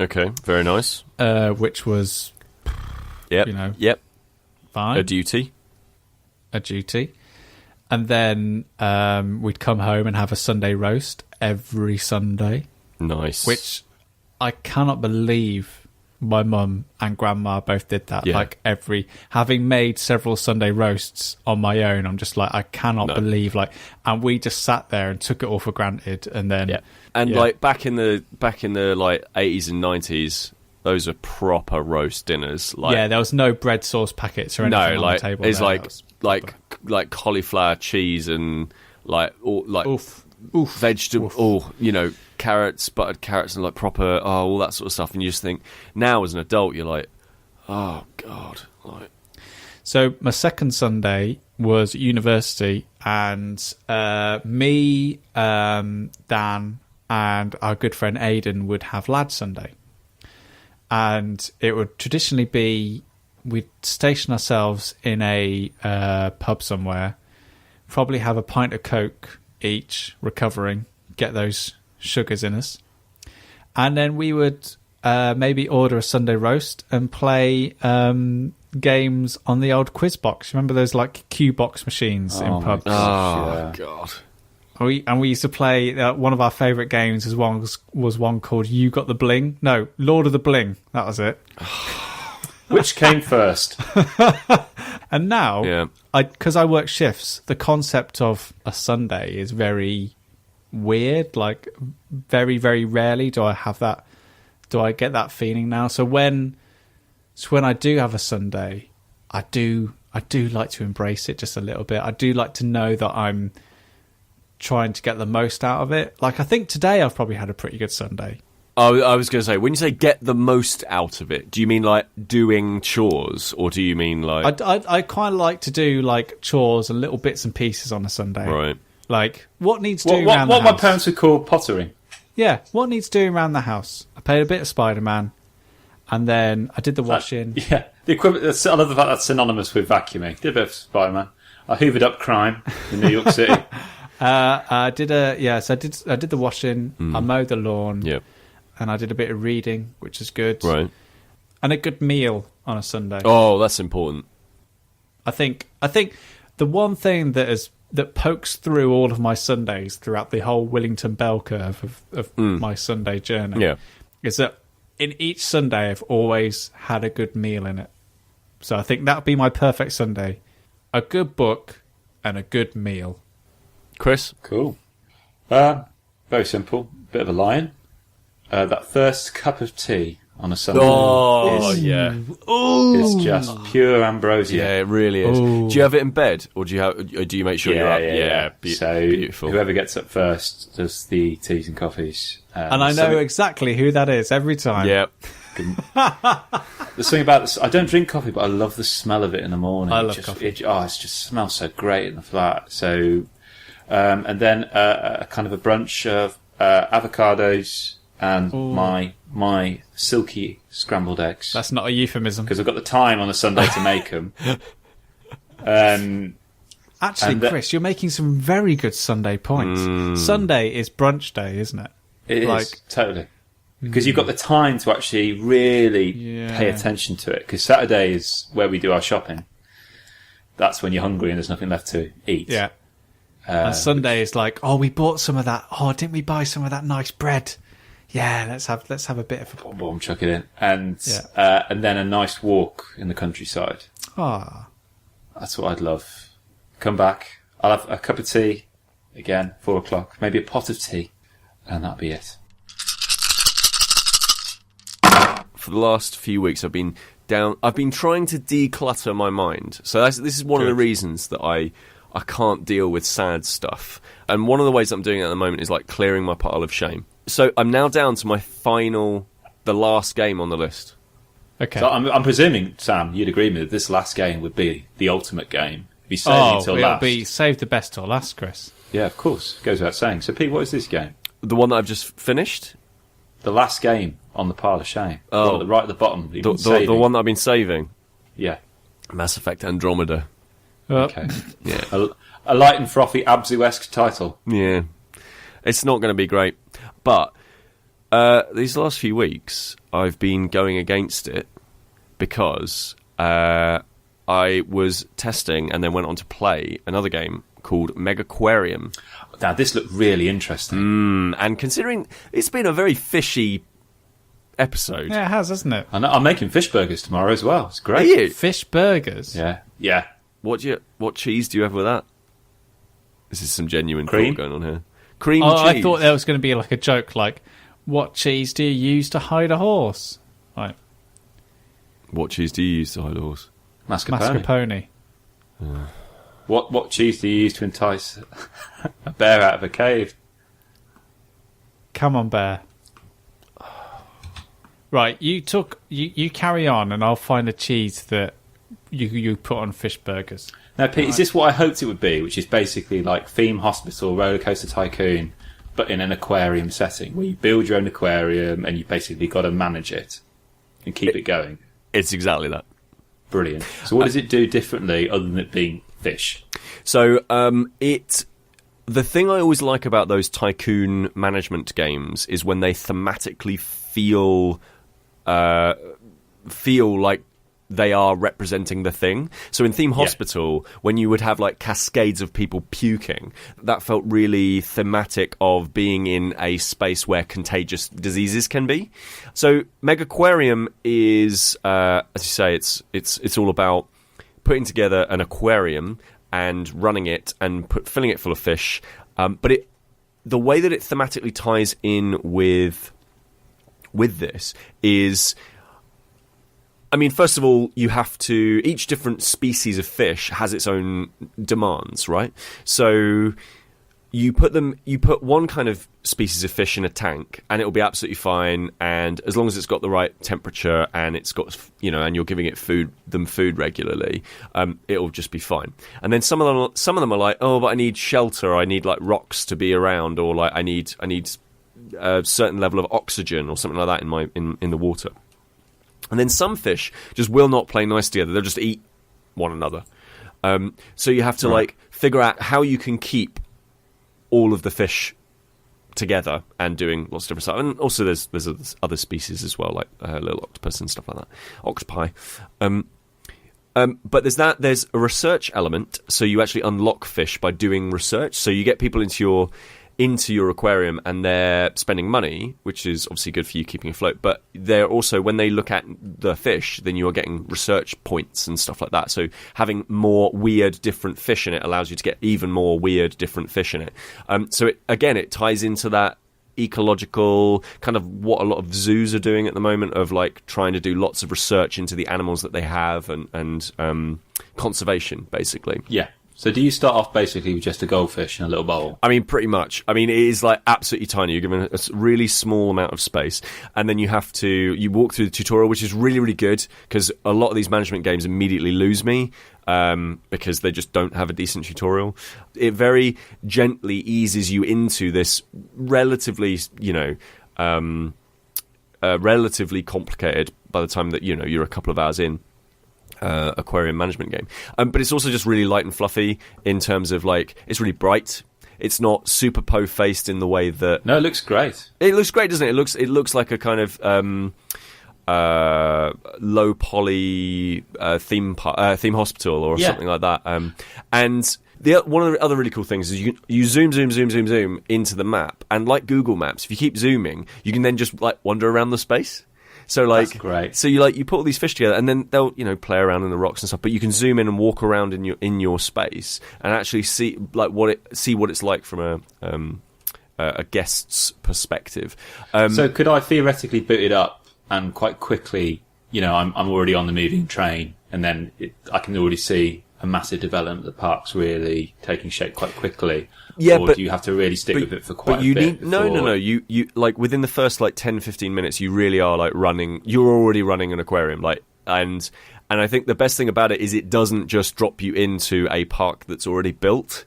Okay, very nice. Which was, fine. A duty. And then we'd come home and have a Sunday roast every Sunday. Nice. Which I cannot believe my mum and grandma both did that. Yeah. Having made several Sunday roasts on my own, I'm just like, I cannot believe, and we just sat there and took it all for granted. And then, back in the 80s and 90s, those are proper roast dinners. There was no bread sauce packets or anything on the table. It's like cauliflower cheese and vegetable, carrots, buttered carrots, and proper, all that sort of stuff. And you just think, now as an adult, you're like, oh God. So my second Sunday was at university, and me, Dan, and our good friend Aidan would have Lad Sunday. And it would traditionally be, we'd station ourselves in a pub somewhere, probably have a pint of Coke each, recovering, get those sugars in us, and then we would maybe order a Sunday roast and play games on the old quiz box. Remember those Q box machines in pubs? God! We used to play. One of our favourite games was one called "You Got the Bling." No, Lord of the Bling. That was it. Which came first? And now, because I work shifts, the concept of a Sunday is very weird. Very, very rarely do I get that feeling now. So when I do have a Sunday, I do like to embrace it just a little bit. I do like to know that I'm trying to get the most out of it. I think today I've probably had a pretty good Sunday. I was going to say, when you say get the most out of it, do you mean doing chores, or do you mean I quite like to do chores and little bits and pieces on a Sunday. Right. What needs doing around the house? What my parents would call pottering. Yeah, what needs doing around the house? I played a bit of Spider-Man, and then I did the washing. The equivalent. I love the fact that's synonymous with vacuuming. Did a bit of Spider-Man. I hoovered up crime in New York City. I did the washing. I mowed the lawn. Yep. And I did a bit of reading, which is good. Right. And a good meal on a Sunday. Oh, that's important. I think the one thing that pokes through all of my Sundays throughout the whole Willington bell curve of my Sunday journey is that in each Sunday I've always had a good meal in it. So I think that would be my perfect Sunday. A good book and a good meal. Kris? Cool. Very simple. Bit of a lion. That first cup of tea on a Sunday is just pure ambrosia. Yeah, it really is. Ooh. Do you have it in bed, or do you make sure you're up? Yeah. So beautiful. Whoever gets up first does the teas and coffees. And I know exactly who that is every time. Yeah. There's something about this. I don't drink coffee, but I love the smell of it in the morning. I love coffee. It just smells so great in the flat. So, and then a kind of a brunch of avocados. And my silky scrambled eggs. That's not a euphemism. Because I've got the time on a Sunday to make them. Actually, Kris, you're making some very good Sunday points. Sunday is brunch day, isn't it? It is, totally. Because you've got the time to actually really pay attention to it. Because Saturday is where we do our shopping. That's when you're hungry and there's nothing left to eat. Yeah. And Sunday is we bought some of that. Oh, didn't we buy some of that nice bread? Yeah, let's have a bit of a bomb, chuck it in, and then a nice walk in the countryside. That's what I'd love. Come back, I'll have a cup of tea again, 4:00, maybe a pot of tea, and that'll be it. for the last few weeks, I've been trying to declutter my mind. So this is one of the reasons that I can't deal with sad stuff. And one of the ways I'm doing it at the moment is like clearing my pile of shame. So I'm now down to the last game on the list. Okay. So I'm presuming, Sam, you'd agree with me that this last game would be the ultimate game. It'd be saving till last. It'll be save the best till last, Chris. Yeah, of course. Goes without saying. So, Pete, what is this game? The one that I've just finished? The last game on the pile of shame. Oh. Right at the bottom. The one that I've been saving? Yeah. Mass Effect Andromeda. Okay. Yeah. A light and frothy Abzû-esque title. Yeah. It's not going to be great. But these last few weeks, I've been going against it because I was testing and then went on to play another game called Megaquarium. Now, this looked really interesting. And considering it's been a very fishy episode. Yeah, it has, hasn't it? I'm making fish burgers tomorrow as well. It's great. Are you? Fish burgers? Yeah. What cheese do you have with that? This is some genuine cream thought going on here. Cream cheese. I thought there was going to be like a joke like, what cheese do you use to hide a horse? Right. What cheese do you use to hide a horse? Mascarpone. What cheese do you use to entice a bear out of a cave? Come on, bear. Right, you carry on, and I'll find a cheese that you put on fish burgers. Now, Pete, is this what I hoped it would be, which is basically like Theme Hospital, Roller Coaster Tycoon, but in an aquarium setting, where you build your own aquarium and you basically got to manage it and keep it going? It's exactly that. Brilliant. So what does it do differently other than it being fish? So the thing I always like about those tycoon management games is when they thematically feel like they are representing the thing. So in Theme Hospital, when you would have like cascades of people puking, that felt really thematic of being in a space where contagious diseases can be. So Megaquarium is, as you say, it's all about putting together an aquarium and running it and filling it full of fish. But the way that it thematically ties in with this is, I mean, first of all, each different species of fish has its own demands, right? So you put one kind of species of fish in a tank and it'll be absolutely fine, and as long as it's got the right temperature and it's got, and you're giving it food regularly, it'll just be fine. And then some of them are like, oh, but I need shelter, I need like rocks to be around, or like I need a certain level of oxygen or something like that in the water. And then some fish just will not play nice together. They'll just eat one another. So you have to like figure out how you can keep all of the fish together and doing lots of different stuff. And also there's other species as well, like little octopus and stuff like that. Octopi. But there's a research element. So you actually unlock fish by doing research. So you get people into your aquarium and they're spending money, which is obviously good for you keeping afloat, but they're also, when they look at the fish, then you are getting research points and stuff like that. So having more weird different fish in it allows you to get even more weird different fish in it. So it ties into that ecological kind of what a lot of zoos are doing at the moment, of like trying to do lots of research into the animals that they have and conservation, basically. Yeah. So do you start off basically with just a goldfish in a little bowl? I mean, pretty much. I mean, it is like absolutely tiny. You're given a really small amount of space, and then you walk through the tutorial, which is really, really good, because a lot of these management games immediately lose me because they just don't have a decent tutorial. It very gently eases you into this relatively, relatively complicated, by the time that you're a couple of hours in, aquarium management game, but it's also just really light and fluffy in terms of like, it's really bright. It's not super po-faced in the way that... No, it looks great. It looks great, doesn't it? It looks like a kind of low poly theme hospital or something like that. And one of the other really cool things is you zoom into the map, and like Google Maps, if you keep zooming, you can then just like wander around the space. So like, that's great. So you put all these fish together, and then they'll play around in the rocks and stuff. But you can zoom in and walk around in your space and actually see what it's like from a guest's perspective. So could I theoretically boot it up and quite quickly, I'm already on the moving train, and then I can already see a massive development of the park's really taking shape quite quickly. Yeah, or do you have to really stick with it for quite a bit? No. You like within the first 10-15 minutes, you really are running. You're already running an aquarium, and I think the best thing about it is it doesn't just drop you into a park that's already built.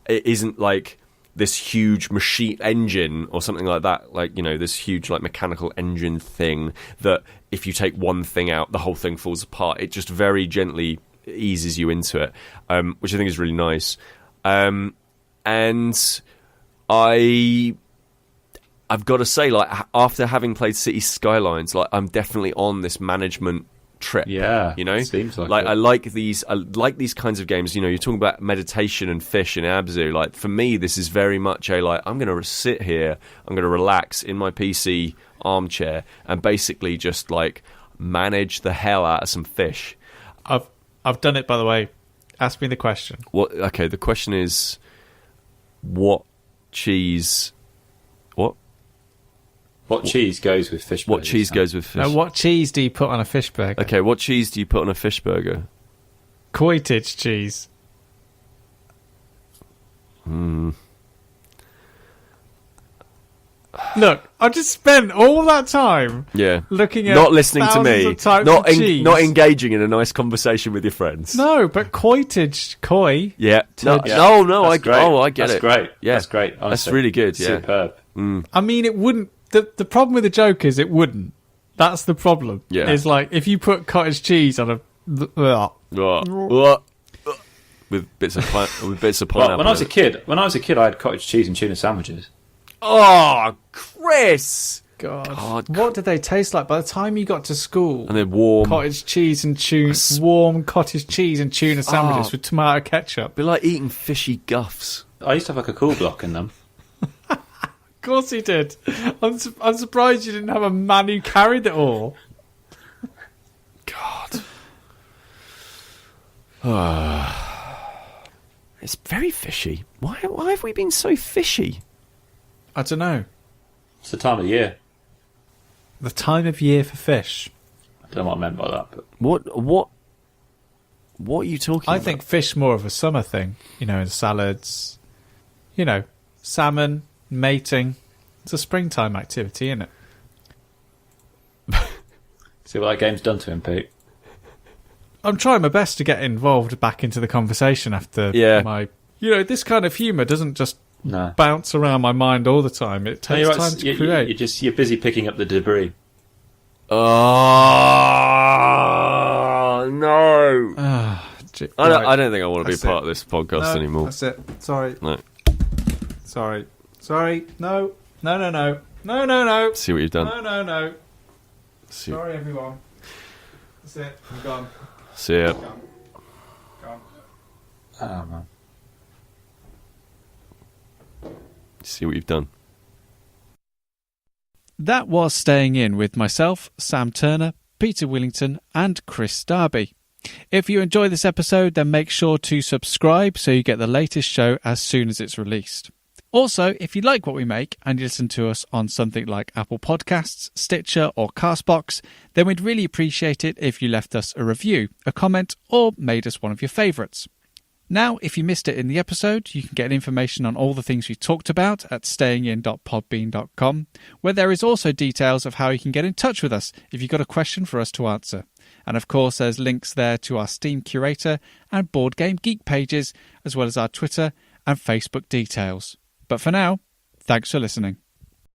It isn't like this huge machine engine or something like that, this huge mechanical engine thing that if you take one thing out, the whole thing falls apart. It just very gently eases you into it, which I think is really nice. And I've got to say, after having played City Skylines, I'm definitely on this management trip. Yeah, seems like I like these kinds of games. You're talking about meditation and fish and Abzû. For me, this is very much I'm going to sit here, I'm going to relax in my PC armchair and basically just manage the hell out of some fish. I've done it, by the way. Ask me the question. What? Okay, the question is, what cheese? What cheese goes with fish burgers? What cheese goes with fish? Now, what cheese do you put on a fish burger? Okay, what cheese do you put on a fish burger? Cottage cheese. Look, I just spent all that time looking at not listening to me, of types of cheese. Not engaging in a nice conversation with your friends. No, but koi. Yeah. No, I get it. That's great. Yeah. That's great. Honestly. That's really good. Yeah. Superb. I mean, it wouldn't. The problem with the joke is it wouldn't. That's the problem. Yeah. It's if you put cottage cheese on a with bits of pineapple. Well, when I was a kid, I had cottage cheese and tuna sandwiches. Oh, Kris! God. What did they taste like by the time you got to school? And then warm cottage cheese and warm cottage cheese and tuna sandwiches with tomato ketchup. Be like eating fishy guffs. I used to have a cool block in them. Of course you did. I'm surprised you didn't have a man who carried it all. God. It's very fishy. Why have we been so fishy? I don't know. It's the time of year. The time of year for fish. I don't know what I meant by that. But what are you talking about? I think fish more of a summer thing. In salads. Salmon, mating. It's a springtime activity, isn't it? See what that game's done to him, Pete. I'm trying my best to get involved back into the conversation after my... this kind of humour doesn't just bounce around my mind all the time. It takes time to create. You're busy picking up the debris. Oh, no. I don't think I want to be part of this podcast anymore. That's it. Sorry. No. Sorry. No. No. See what you've done. No. Sorry, everyone. That's it. I'm gone. See ya. Gone. Oh, man. See what you've done. That was Staying In with myself, Sam Turner, Peter Willington and Kris Darby. If you enjoy this episode, then make sure to subscribe so you get the latest show as soon as it's released. Also, if you like what we make and you listen to us on something like Apple Podcasts, Stitcher or Castbox, then we'd really appreciate it if you left us a review, a comment or made us one of your favourites. Now, if you missed it in the episode, you can get information on all the things we talked about at stayingin.podbean.com, where there is also details of how you can get in touch with us if you've got a question for us to answer. And of course, there's links there to our Steam Curator and Board Game Geek pages, as well as our Twitter and Facebook details. But for now, thanks for listening.